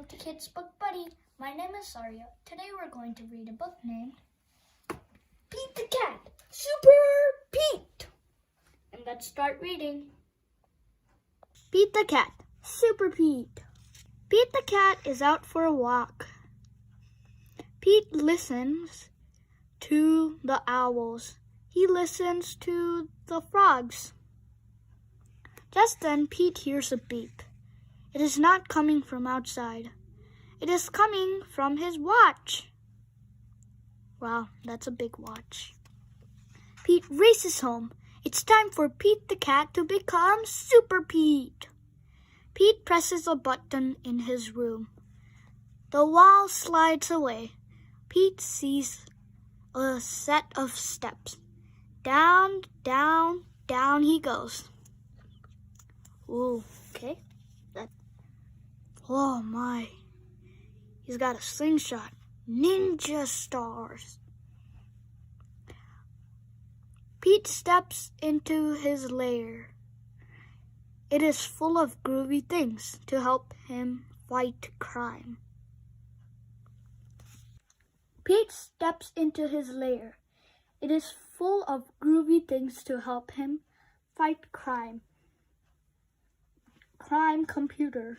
to Kids Book Buddy. My name is Saria. Today we're going to read a book named Pete the Cat, Super Pete. And let's start reading. Pete the Cat, Super Pete. Pete the cat is out for a walk. Pete listens to the owls. He listens to the frogs. Just then Pete hears a beep. It is not coming from outside. It is coming from his watch. Wow, that's a big watch. Pete races home. It's time for Pete the cat to become Super Pete. Pete presses a button in his room. The wall slides away. Pete sees a set of steps. Down, down, down he goes. Ooh, okay. Oh my. He's got a slingshot. Ninja stars. Pete steps into his lair. It is full of groovy things to help him fight crime. Pete steps into his lair. It is full of groovy things to help him fight crime. Crime computer.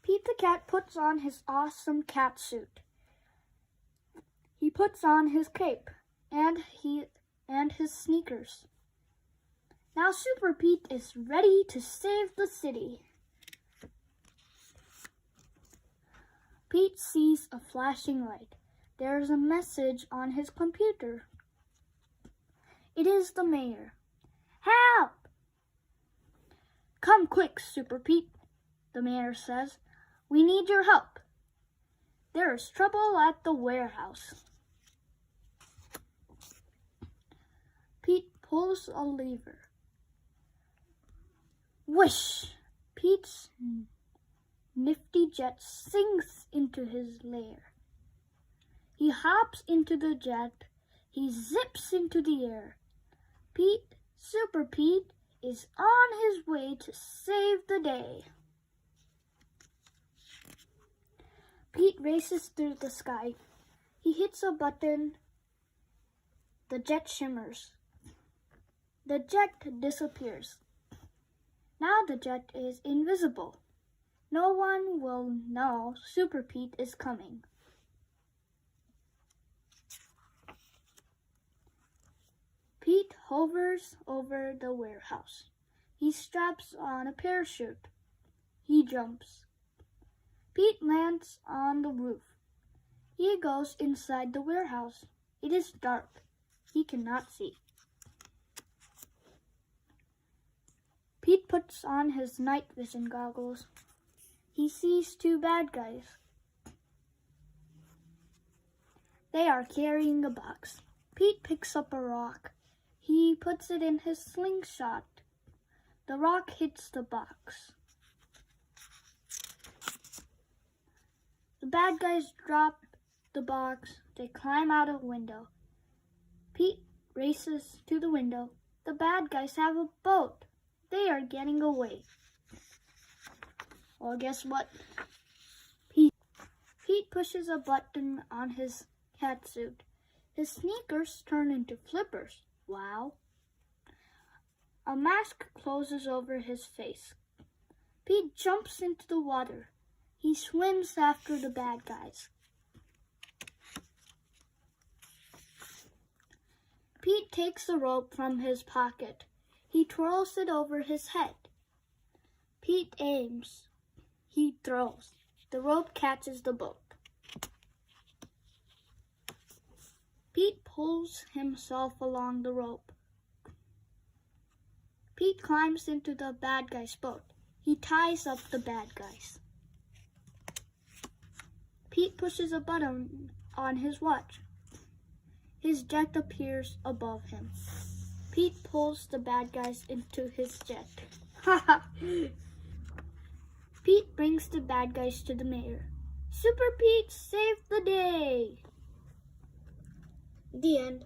Pete the cat puts on his awesome cat suit. He puts on his cape and his sneakers. Now Super Pete is ready to save the city. Pete sees a flashing light. There is a message on his computer. It is the mayor. Help! Come quick, Super Pete, the mayor says. We need your help. There is trouble at the warehouse. Pete pulls a lever. Whoosh! Pete's nifty jet sinks into his lair. He hops into the jet. He zips into the air. Pete, Super Pete, is on his way to save the day. Pete races through the sky. He hits a button. The jet shimmers. The jet disappears. Now the jet is invisible. No one will know Super Pete is coming. Pete hovers over the warehouse. He straps on a parachute. He jumps. Pete lands on the roof. He goes inside the warehouse. It is dark. He cannot see. Pete puts on his night vision goggles. He sees two bad guys. They are carrying a box. Pete picks up a rock. He puts it in his slingshot. The rock hits the box. The bad guys drop the box. They climb out a window. Pete races to the window. The bad guys have a boat. They are getting away. Well, guess what? Pete pushes a button on his cat suit. His sneakers turn into flippers. Wow. A mask closes over his face. Pete jumps into the water. He swims after the bad guys. Pete takes the rope from his pocket. He twirls it over his head. Pete aims. He throws. The rope catches the boat. Pete pulls himself along the rope. Pete climbs into the bad guy's boat. He ties up the bad guys. Pete pushes a button on his watch. His jet appears above him. Pete pulls the bad guys into his jet. Pete brings the bad guys to the mayor. Super Pete saved the day! The end.